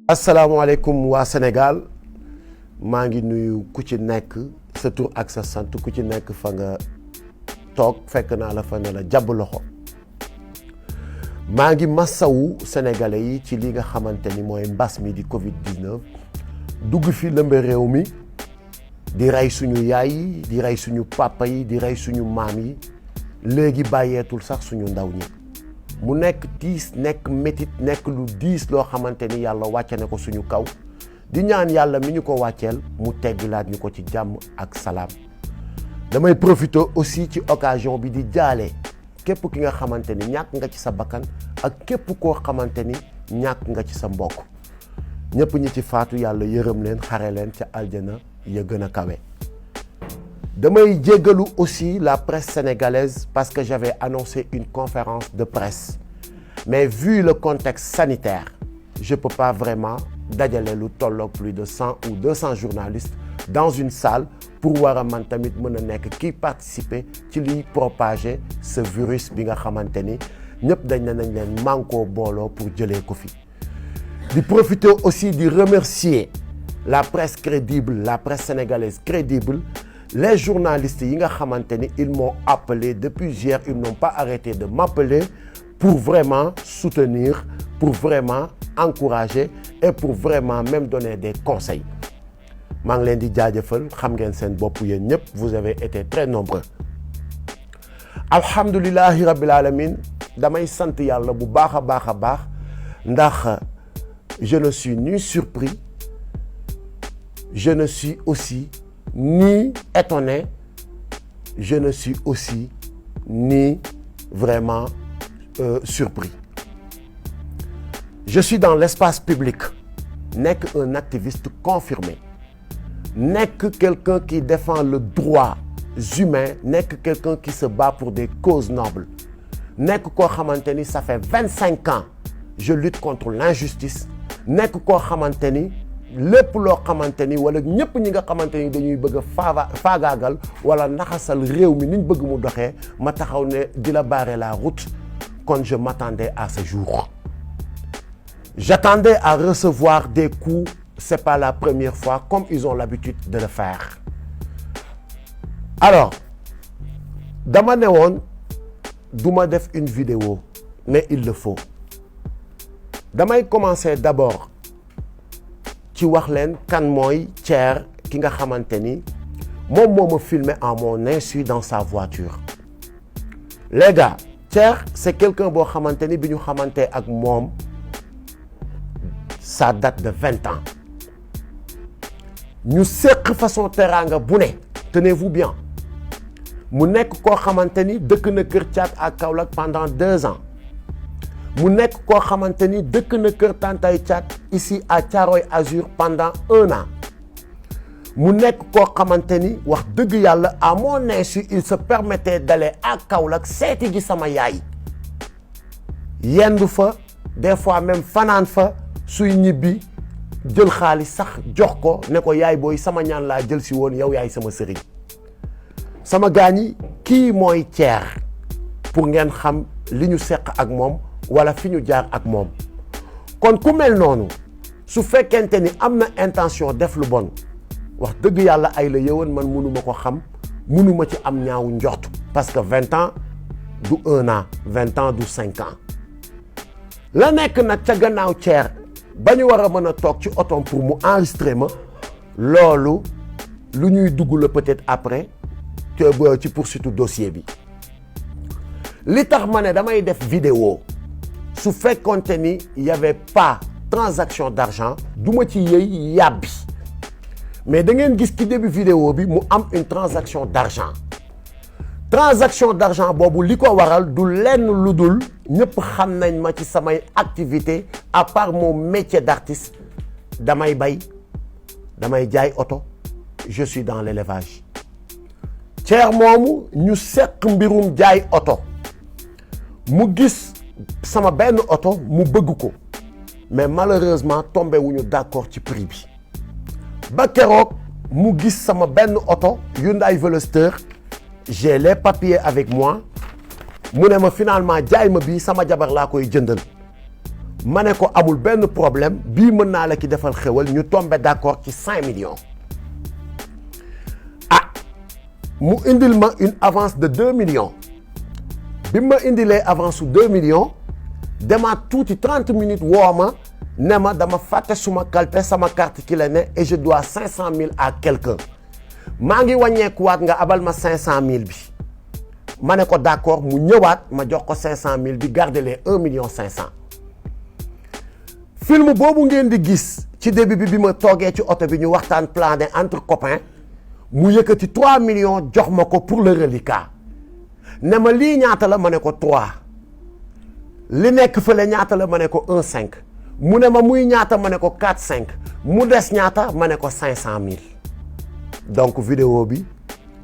asalaamaaleykum waa Sénégal maa ngi nuyu ku ci nekk sa tur ak sa sant ku ci nekk fa nga toog fekk naa la fa ne la jàbb loxo maa ngi massawu sénégalais yi ci li nga xamante ni mooy mbas mi di Covid-19 dugg fi lëmbe réew mi di rey suñu yaay yi di rey suñu papa yi di rey suñu maam yi léegi bàyyeetul sax suñu ndaw ñi mu nekk tiis nekk métit nekk lu diis loo xamante ni yàlla wàcce na ko suñu kaw di ñaan yàlla mi ñu ko wàcceel mu teggilaat ñu ko ci jàmm ak salaam damay profiter aussi ci occasion bi di jaale képp ki nga xamante ni ñàkk nga ci sa bakkan ak képp koo xamante ni ñàkk nga ci sa mbokk ñëpp ñi ci faatu yàlla yërëm leen xare leen ca aljana ya gën a kawe. damay jéggalu aussi la presse sénégalaise parce que j'avais annoncé une conférence de presse mais vu le contexte sanitaire je peux pas vraiment dajale lu tolloog plus de 100 ou 200 journalistes dans une salle pour war a man tamit mën a nekk kii participer ci liy propager ce virus bi nga xamante ni ñëpp dañ ne nañ leen mànkoo booloo pour jëlee ko fi di profiter aussi di remercier la presse crédible la presse sénégalaise crédible les journalistes yi nga xamante ni ils m'ont appelé depuis hier ils n'ont pas arrêté de m'appeler pour vraiment soutenir pour vraiment encourager et pour vraiment même donner des conseils maa ngi leen di jaajëfal xam ngeen seen bopp yéen ñëpp vous avez été très nombreux alhamdulillahi rabbil alamin damay sant yàlla bu baax a baax a baax ndax je ne suis ni surpris je ne suis aussi ni étonné je ne suis aussi ni vraiment surpris je suis dans l'espace public nekk un activiste confirmé nekk quelqu'un qui défend le droit humain nekk quelqu'un qui se bat pour des causes nobles nekk koo xamante ni ça fait 25 ans je lutte contre l'injustice nekk koo xamante ni lépp loo xamante ni wala ñëpp ñi nga xamante ni dañuy bëgg a faagaagal wala naxasal réew mi niñ bëgg mu doxee ma taxaw ne di la barrer la route quand je m'attendais à ce jour j'attendais à recevoir des coups c'est pas la première fois comme ils ont l'habitude de le faire alors dama ne woon duma def une vidéo mais il le faut damay commencer d'abord ci wax leen kan mooy Thier ki nga xamante ni moom moo ma filmé en mon insu dans sa voiture les gars Thier c'est quelqu'un boo xamante ni bi ñu xamante ak moom ça date de 20 ans ñu seq façon teraanga bu ne tenez-vous bien mu nekk koo xamante ni dëkk na kër Thiat à Kaolack pendant 2 ans mu nekk koo xamante ni dëkk na kër Tantay Thiat ici à Thiaroye Azur pendant 1 an mu nekk koo xamante ni wax dëgg yàlla à mon insu il se permettait d'aller à Kaolack seeti gi sama yaay yendu fa des fois même fanaan fa suy ñibbi jël xaalis sax jox ko ne ko yaay booy sama ñaan laa jël si woon yow yaay sama sëriñ sama gaañi kii mooy Thier pour ngeen xam li ñu seq ak moom wala fi ñu jaar ak moom kon ku mel noonu su fekkente ni am na intention def lu bon wax dëgg yàlla ay la yëwan man mënuma ko xam mënuma ci am ñaawu njort parce que 20 ans du 1 an 20 ans du 5 ans la nekk nag ca gannaaw Thier ba ñu war a mën a toog ci otom pour mu enregistrer ma loolu lu ñuy dugg la peut-être après ci poursuite dossier bi li tax ma ne damay def vidéo su fekkonte ni y avait pas transaction d'argent du ma ci yëy yàbbi mais da ngeen gis ci début vidéo bi mu am une transaction d'argent boobu li ko waral du lenn lu dul ñëpp xam nañ ma ci samay activité à part mon métier d'artiste damay bay damay jaay oto je suis dans l'élevage Thier moomu ñu seq mbirum jaay oto mu gis sama benn oto mu bëgg ko mais malheureusement tombé wuñu d'accord ci prix bi ba keroog mu gis sama benn oto Hyundai Veloster j'ai les papiers avec moi mu ne ma finalement jaay ma bii sama jabar laa koy jëndal ma ne ko amul benn problème bii mën naa la ki defal xewal ñu tombé d'accord ci 5 millions ah mu indil ma une avance de 2 millions bi ma indilee avance su 2 millions demaat tuuti 30 minutes woo ma ne ma dama fàtte suma kalpe sama carte ki la ne et je dois 500 000 à quelqu'un maa ngi wàññeekuwaat nga abal ma 500 000 bi ma ne ko d'accord mu ñëwaat ma jox ko 500 000 bi garder les 1 million 500 film boobu ngeen di gis ci début bi ma toogee ci oto bi ñu waxtaan plané entre copains mu yëkkati 3 millions jox ma ko pour le reliquat ne ma lii ñaata la ma ne ko 3 li nekk fële ñaata la ma ne ko 1,5 mu ne ma muy ñaata ma ne ko 4,5 mu des ñaata ma ne ko 500 000 donc vidéo bi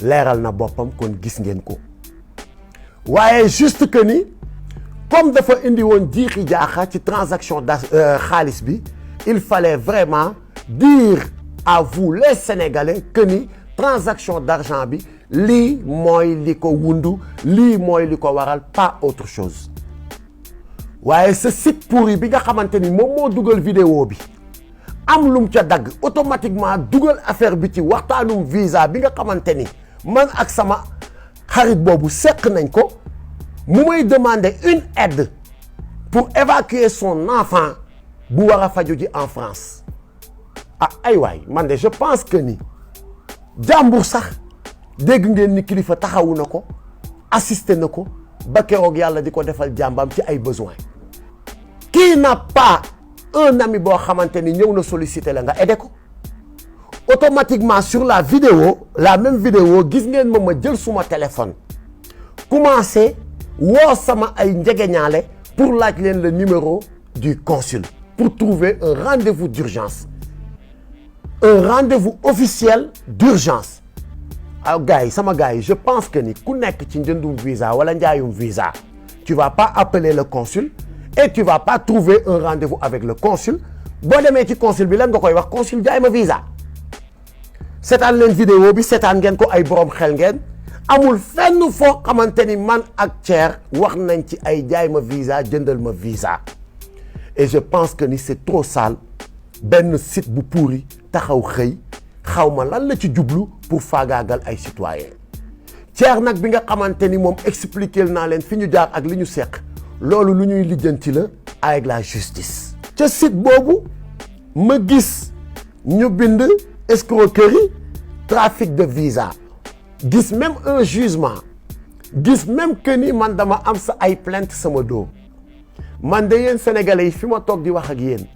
leeral na boppam kon gis ngeen ko waaye juste que ni comme dafa indi woon jiixi jaaxa ci transaction xaalis bi il fallait vraiment dire à vous les Sénégalais que ni transaction d'argent bi lii mooy li ko wundu lii mooy li ko waral pas autre chose waaye ce site pourri bi nga xamante ni moom moo dugal vidéo bi am lum ca dagg automatiquement dugal affaire bi ci waxtaanum visa bi nga xamante ni man ak sama xarit boobu seq nañ ko mu may demander une aide pour évacuer son enfant bu war a faju ji en France ah ay waay man de je pense que ni jàmbur sax dégg ngeen ni kilifa taxawu na ko assisté na ko ba keroog yàlla di ko defal jàmbam ci ay besoins qui n'a pas un ami boo xamante ni ñëw na solliciter la nga aidé ko automatiquement sur la vidéo la même vidéo gis ngeen ma jël suma téléphone commencé woo sama ay njegeñaale pour laaj leen le numéro du consul pour trouver un rendez-vous d'urgence un rendez-vous officiel d'urgence ah gars yi sama gars yi je pense que ni ku nekk ci njëndum visa wala njaayum visa tu vas pas appeler le consul et tu vas pas trouver un rendez-vous avec le consul boo demee ci consul bi lan nga koy wax consul jaay ma visa seetaan leen vidéo bi seetaan ngeen ko ay borom xel ngeen amul fenn foo xamante ni man ak Thier wax nañ ci ay jaay ma visa jëndal ma visa et je pense que ni c'est trop sale benn site bu pourri taxaw xëy xaw ma lan la ci jublu pour faagaagal ay citoyens Thier nag bi nga xamante ni moom expliquer naa leen fi ñu jaar ak li ñu seq loolu lu ñuy lijjanti la avec la justice. ca site boobu ma gis ñu bind escroquerie trafic de visa gis même un jugement gis même que ni man dama am sa ay plainte sama doo man de yéen sénégalais yi fi ma toog di wax ak yéen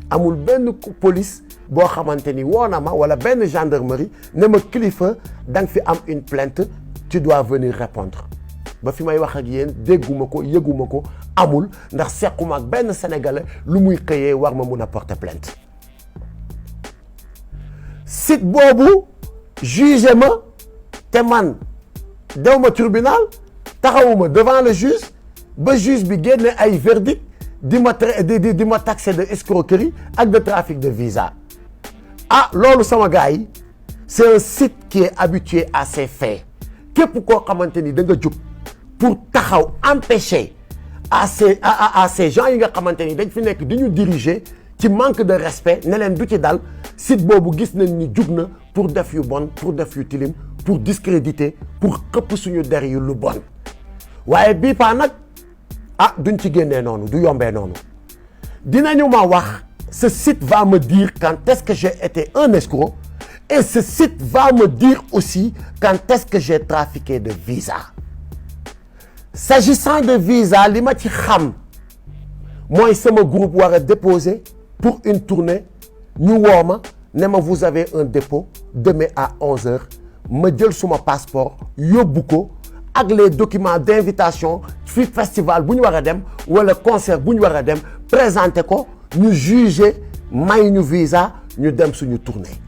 amul benn police boo xamante ni woo na ma wala benn gendarmerie ne ma kilifa da nga fi am une plainte tu dois venir répondre ba fi may wax ak yéen dégguma ko yëguma ko amul ndax sequma ak benn sénégalais lu muy xëyee war ma mun a porter plainte site boobu jugé ma te man dew ma tribunal taxawuma devant le juge ba juge bi génne ay verdict di ma taxé de escroquerie ak de trafic de visa ah loolu sama gars yi c'est un site qui est habitué à ces faits képp koo xamante ni da nga jóg pour taxaw empêcher à ces gens yi nga xamante ni dañ fi nekk di ñu diriger ci manque de respect ne leen du ci dal site boobu gis nañ ni jug na pour def yu bon pour def yu tilim pour discréditer pour xëpp suñu der yu lu bon waaye bii paa nag ah duñ ci génnee noonu du yombee noonu dinañu ma wax ce site va me dire quand est-ce que j'ai été un escroc et ce site va me dire aussi quand est-ce que j'ai trafiqué de visa s'agissant de visa li ma ci xam mooy sama groupe war a déposer pour une tournée ñu woo ma ne ma vous avez un dépôt demain à 11h ma jël suma passeport yóbbu ko ak les documents d'invitation fi festival bu ñu war a dem wala concert bu ñu war a dem présenter ko ñu juger may ñu visa ñu dem suñu tournée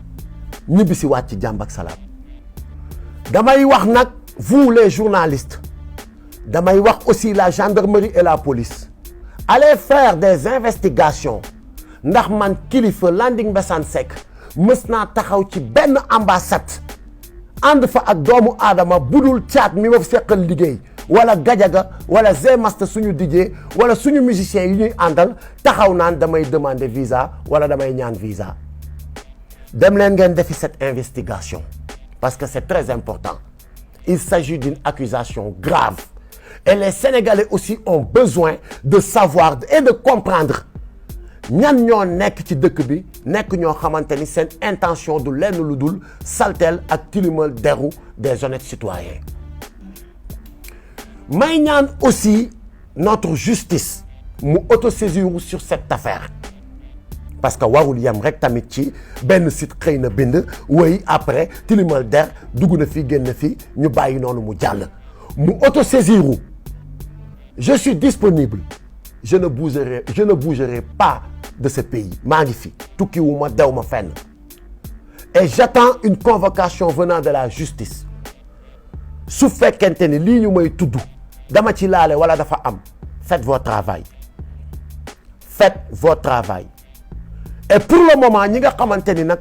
ñibbi si waat ci jàmm ak salaam damay wax nag vous les journalistes damay wax aussi la gendarmerie et la police allez faire des investigations ndax man kilifa Landing Mbessane Seck mës naa taxaw ci benn ambassade ànd fa ak doomu aadama budul caat mi ma seqal liggéey wala Gadiaga wala Zemaster suñu DJ wala suñu musiciens yi ñuy àndal taxaw naan damay demander visa wala damay ñaan visa dem leen ngeen defi cette investigation parce que c'est très important. Il s'agit d'une accusation grave et les Sénégalais aussi ont besoin de savoir et de comprendre ñan ñoo nekk ci dëkk bi nekk ñoo xamante ni seen intention du lenn lu dul saltel ak tilimal deru des honnêtes citoyens. may ñaan aussi notre justice mu autosaisir sur cette affaire parce que warul yem rek tamit ci benn site xëy na bind woy après tilimal der dugg na fi génn fi ñu bàyyi noonu mu jàll mu autosaisiru. Je suis disponible. Je ne bougerai pas de ce pays. maa ngi fi tukki wu ma dew ma fenn et j'attends une convocation venant de la justice su fekkente ni lii ñu may tudd dama ci laale wala dafa am faites votre travail et pour le moment ñi nga xamante ni nag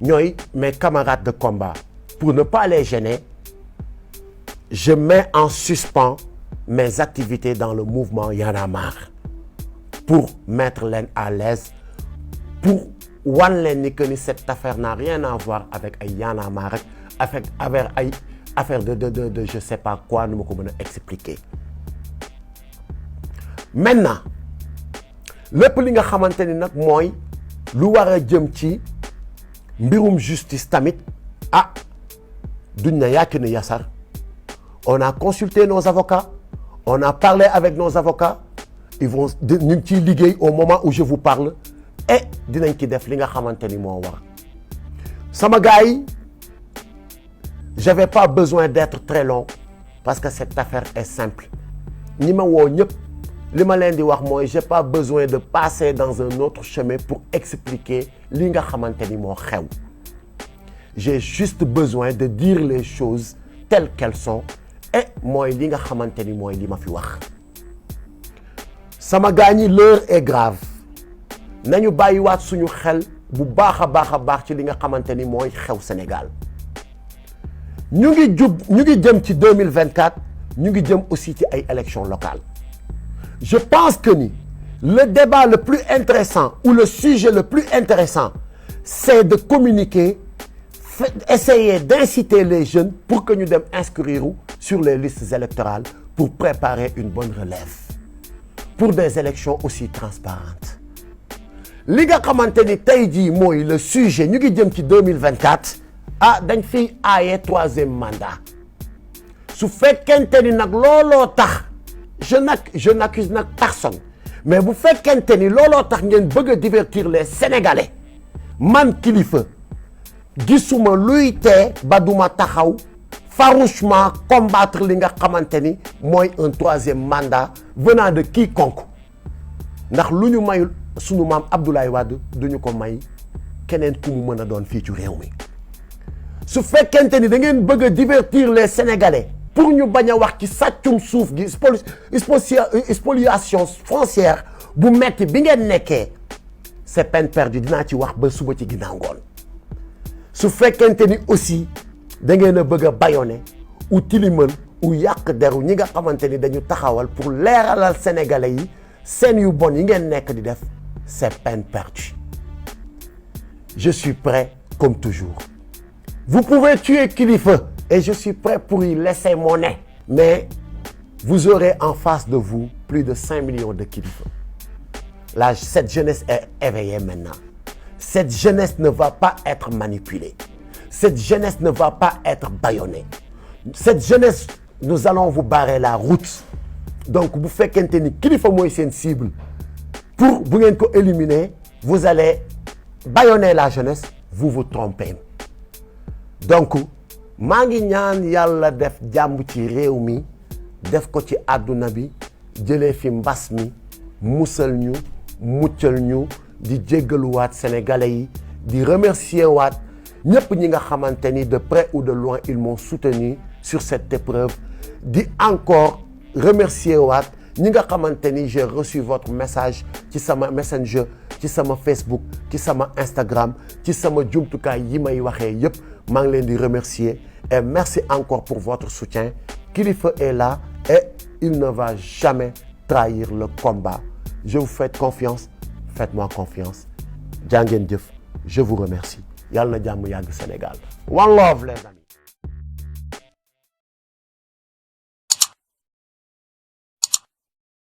ñooy mes camarades de combat pour ne pas les gêner je mets en suspens mes activités dans le mouvement Y'en a marre pour mettre leen à l'aise pour wan leen ni que ni cette affaire n'a rien à voir avec ay Y'en a marre avec ay affaire de je sais pas quoi nu ma ko mën a expliquer. Maintenant lépp li nga xamante ni nag mooy lu war a jëm ci mbirum justice tamit duñ na yàcc ni yasar on a consulté nos avocats on a parlé avec nos avocats ils vont ñu ngi ciy liggéey au moment où je vous parle et dinañ ci def li nga xamante ni moo war sama gars yi j'avais pas besoin d'être très long parce que cette affaire est simple ñi ma woo ñëpp li ma leen di wax mooy j'ai pas besoin de passer dans un autre chemin pour expliquer li nga xamante ni moo xew j'ai juste besoin de dire les choses telles qu'elles sont et mooy li nga xamante ni mooy li ma fi wax sama gars ñi l'heure est grave nañu bàyyiwaat suñu xel bu baax a baax ci li nga xamante ni mooy xew Sénégal ñu ngi jëm ci 2024 ñu ngi jëm aussi ci ay élections locales je pense que ni le débat le plus intéressant ou le sujet le plus intéressant c'est de communiquer essayer d'inciter les jeunes pour que ñu dem inscrire sur les listes électorales pour préparer une bonne relève pour des élections aussi transparentes li nga xamante ni tey jii mooy le sujet ñu ngi jëm ci 2024 dañ fiy aaye troisième mandat su fekkente ni nag looloo tax je n'accuse nag personne mais bu fekkente ni looloo tax ngeen bëgg a divertir les Sénégalais man Kilifeu gisuma luy tee ba duma taxaw farouchement combattre li nga xamante ni mooy un troisième mandat venant de quiconque ndax lu ñu mayul sunu maam Abdoulaye Wade duñu ko may keneen ku mu mën a doon fii ci réew mi su fekkente ni da ngeen bëgg a divertir les Sénégalais pour ñu bañ a wax ci sàccum suuf gi spoliation foncière bu metti bi ngeen nekkee c'est peine perdue dinaa ci wax ba suba ci ginnaaw ngoon su fekkente ni aussi da ngeen a bëgg a bâillonner ou tilimal ou yàq deru ñi nga xamante ni dañu taxawal pour leeralal Sénégalais yi seen yu bon yi ngeen nekk di def c'est peine perdue je suis prêt comme toujours vous pouvez tuer Kilifeu et je suis prêt pour y laisser mon nez mais vous aurez en face de vous plus de 5 millions de Kilifeu là cette jeunesse est éveillée maintenant cette jeunesse ne va pas être manipulée cette jeunesse ne va pas être bâillonnée cette jeunesse nous allons vous barrer la route donc bu fekkente ni Kilifeu mooy seen cible pour bu ngeen ko éliminer vous allez bâillonner la jeunesse vous vous trompez donc maa ngi ñaan yàlla def jàmm ci réew mi def ko ci àdduna bi jëlee fi mbas mi musal ñu muccal ñu di jéggaluwaat Sénégalais yi di remercier waat ñëpp ñi nga xamante ni de près ou de loin ils m'ont soutenu sur cette épreuve di encore remercier waat ñi nga xamante ni j'ai reçu votre message ci sama Messenger ci sama Facebook ci sama Instagram ci sama jumtukaay yi may waxee yëpp maa ngi leen di remercier et merci encore pour votre soutien Kilifeu est là et il ne va jamais trahir le combat. Je vous fais confiance, faites-moi confiance. Jaa ngeen jëf, je vous remercie. Yàlla na jàmm yàgg Sénégal. One love les amis.